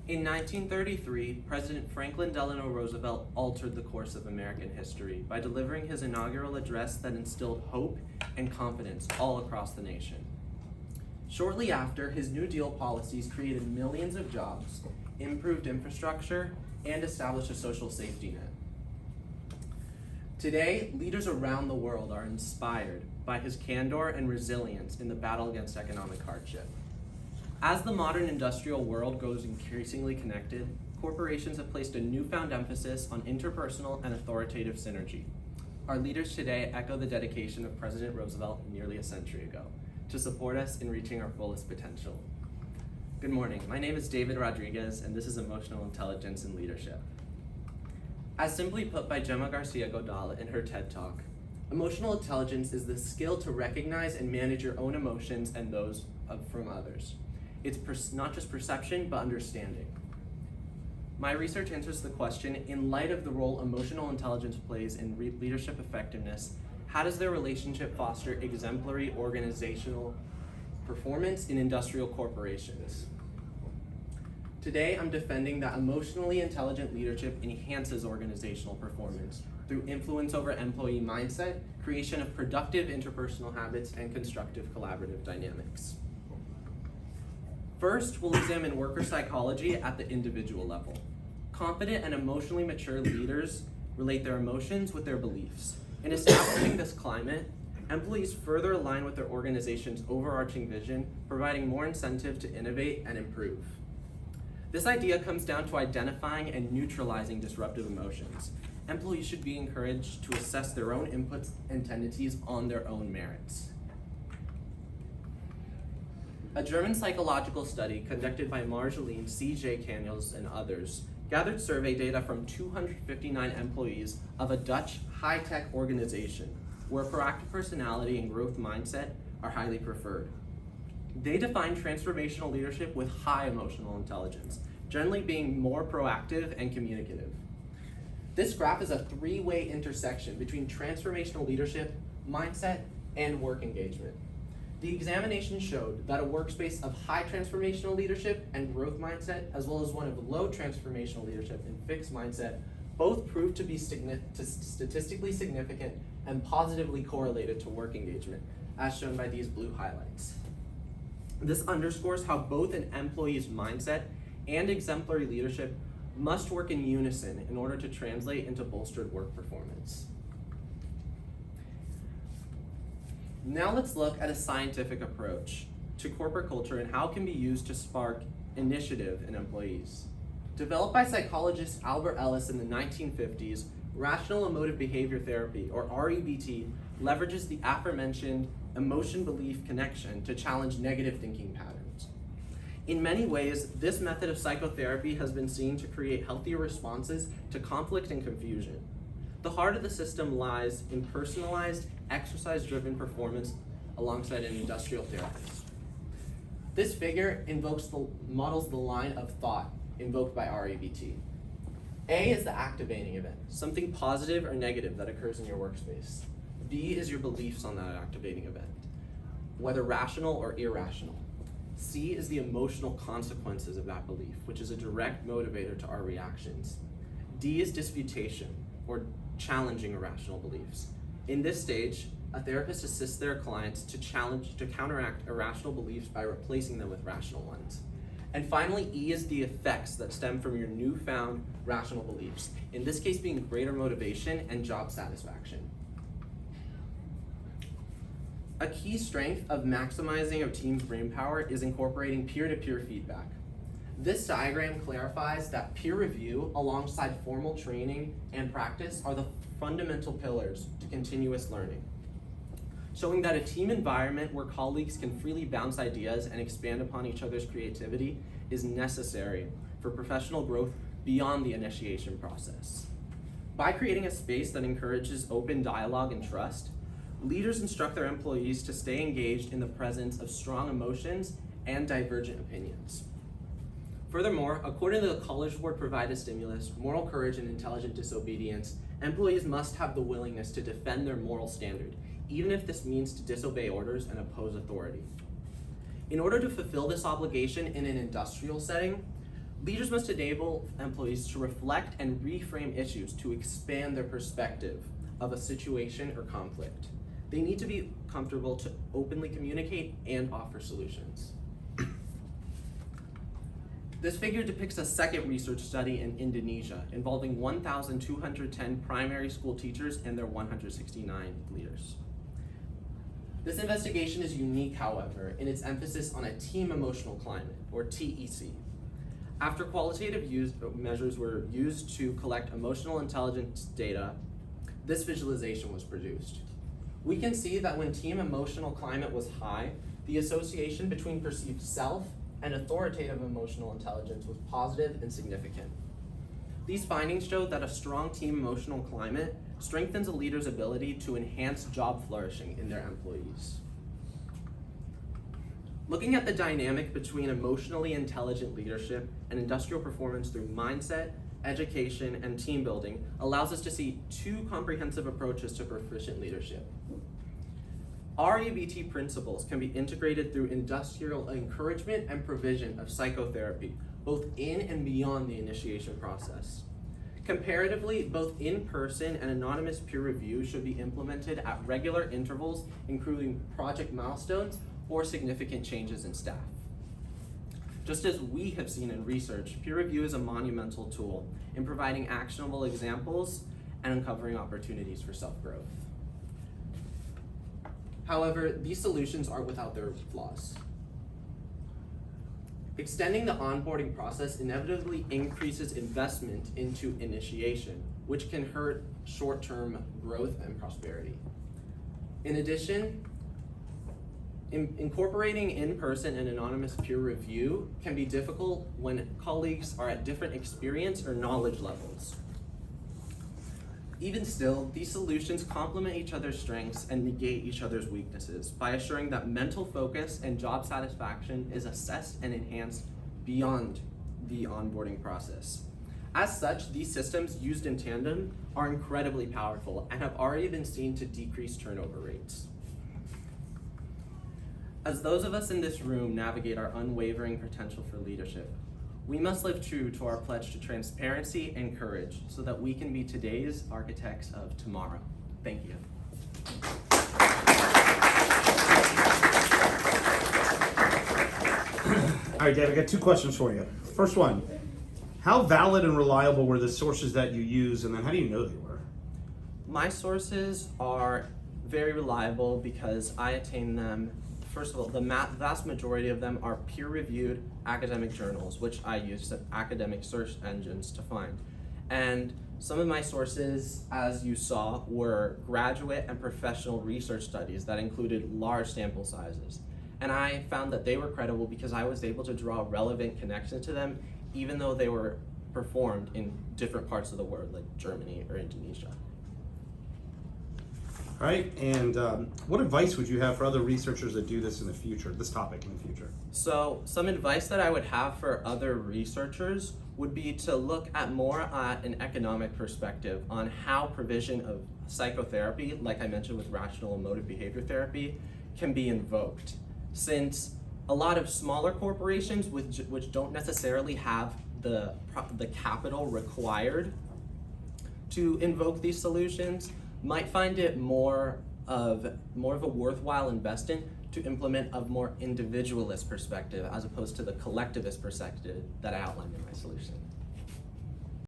In 1933, President Franklin Delano Roosevelt altered the course of American history by delivering his inaugural address that instilled hope and confidence all across the nation. Shortly after, his New Deal policies created millions of jobs, improved infrastructure, and established a social safety net. Today, leaders around the world are inspired by his candor and resilience in the battle against economic hardship. As the modern industrial world grows increasingly connected, corporations have placed a newfound emphasis on interpersonal and authoritative synergy. Our leaders today echo the dedication of President Roosevelt nearly a century ago to support us in reaching our fullest potential. Good morning, my name is David Rodriguez, and this is Emotional Intelligence and Leadership. As simply put by Gemma Garcia Godal in her TED Talk, emotional intelligence is the skill to recognize and manage your own emotions and those from others. It's not just perception, but understanding. My research answers the question, in light of the role emotional intelligence plays in leadership effectiveness, how does their relationship foster exemplary organizational performance in industrial corporations? Today, I'm defending that emotionally intelligent leadership enhances organizational performance through influence over employee mindset, creation of productive interpersonal habits, and constructive collaborative dynamics. First, we'll examine worker psychology at the individual level. Confident and emotionally mature leaders relate their emotions with their beliefs. In establishing this climate, employees further align with their organization's overarching vision, providing more incentive to innovate and improve. This idea comes down to identifying and neutralizing disruptive emotions. Employees should be encouraged to assess their own inputs and tendencies on their own merits. A German psychological study conducted by Marjolaine C.J. Canels and others gathered survey data from 259 employees of a Dutch high-tech organization where proactive personality and growth mindset are highly preferred. They define transformational leadership with high emotional intelligence, generally being more proactive and communicative. This graph is a three-way intersection between transformational leadership, mindset, and work engagement. The examination showed that a workspace of high transformational leadership and growth mindset, as well as one of low transformational leadership and fixed mindset, both proved to be statistically significant and positively correlated to work engagement, as shown by these blue highlights. This underscores how both an employee's mindset and exemplary leadership must work in unison in order to translate into bolstered work performance. Now let's look at a scientific approach to corporate culture and how it can be used to spark initiative in employees. Developed by psychologist Albert Ellis in the 1950s, rational emotive behavior therapy, or REBT, leverages the aforementioned emotion-belief connection to challenge negative thinking patterns. In many ways, this method of psychotherapy has been seen to create healthier responses to conflict and confusion. The heart of the system lies in personalized, exercise-driven performance alongside an industrial therapist. This figure models the line of thought invoked by REBT. A is the activating event, something positive or negative that occurs in your workspace. B is your beliefs on that activating event, whether rational or irrational. C is the emotional consequences of that belief, which is a direct motivator to our reactions. D is disputation, or challenging irrational beliefs. In this stage, a therapist assists their clients to counteract irrational beliefs by replacing them with rational ones. And finally, E is the effects that stem from your newfound rational beliefs, in this case being greater motivation and job satisfaction. A key strength of maximizing a team's brainpower is incorporating peer-to-peer feedback. This diagram clarifies that peer review alongside formal training and practice are the fundamental pillars to continuous learning, showing that a team environment where colleagues can freely bounce ideas and expand upon each other's creativity is necessary for professional growth beyond the initiation process. By creating a space that encourages open dialogue and trust, leaders instruct their employees to stay engaged in the presence of strong emotions and divergent opinions. Furthermore, according to the College Board provided stimulus, moral courage and intelligent disobedience, employees must have the willingness to defend their moral standard, even if this means to disobey orders and oppose authority. In order to fulfill this obligation in an industrial setting, Leaders must enable employees to reflect and reframe issues to expand their perspective of a situation or conflict. They need to be comfortable to openly communicate and offer solutions. This figure depicts a second research study in Indonesia involving 1,210 primary school teachers and their 169 leaders. This investigation is unique, however, in its emphasis on a team emotional climate, or TEC. After qualitative measures were used to collect emotional intelligence data, this visualization was produced. We can see that when team emotional climate was high, the association between perceived self and authoritative emotional intelligence was positive and significant. These findings showed that a strong team emotional climate strengthens a leader's ability to enhance job flourishing in their employees. Looking at the dynamic between emotionally intelligent leadership and industrial performance through mindset, education, and team building allows us to see two comprehensive approaches to proficient leadership. REBT principles can be integrated through industrial encouragement and provision of psychotherapy, both in and beyond the initiation process. Comparatively, both in-person and anonymous peer review should be implemented at regular intervals, including project milestones or significant changes in staff. Just as we have seen in research, peer review is a monumental tool in providing actionable examples and uncovering opportunities for self-growth. However, these solutions aren't without their flaws. Extending the onboarding process inevitably increases investment into initiation, which can hurt short-term growth and prosperity. In addition, incorporating in-person and anonymous peer review can be difficult when colleagues are at different experience or knowledge levels. Even still, these solutions complement each other's strengths and negate each other's weaknesses by assuring that mental focus and job satisfaction is assessed and enhanced beyond the onboarding process. As such, these systems used in tandem are incredibly powerful and have already been seen to decrease turnover rates. As those of us in this room navigate our unwavering potential for leadership, we must live true to our pledge to transparency and courage so that we can be today's architects of tomorrow. Thank you. All right, Dave, I got two questions for you. First one, how valid and reliable were the sources that you used, and then how do you know they were? My sources are very reliable because I attain them. First of all, the vast majority of them are peer-reviewed academic journals, which I use academic search engines to find. And some of my sources, as you saw, were graduate and professional research studies that included large sample sizes. And I found that they were credible because I was able to draw relevant connections to them, even though they were performed in different parts of the world, like Germany or Indonesia. All right, and what advice would you have for other researchers that do this in the future, this topic in the future? So some advice that I would have for other researchers would be to look at more at an economic perspective on how provision of psychotherapy, like I mentioned with rational emotive behavior therapy, can be invoked. Since a lot of smaller corporations which don't necessarily have the capital required to invoke these solutions might find it more of a worthwhile investment to implement a more individualist perspective as opposed to the collectivist perspective that I outlined in my solution.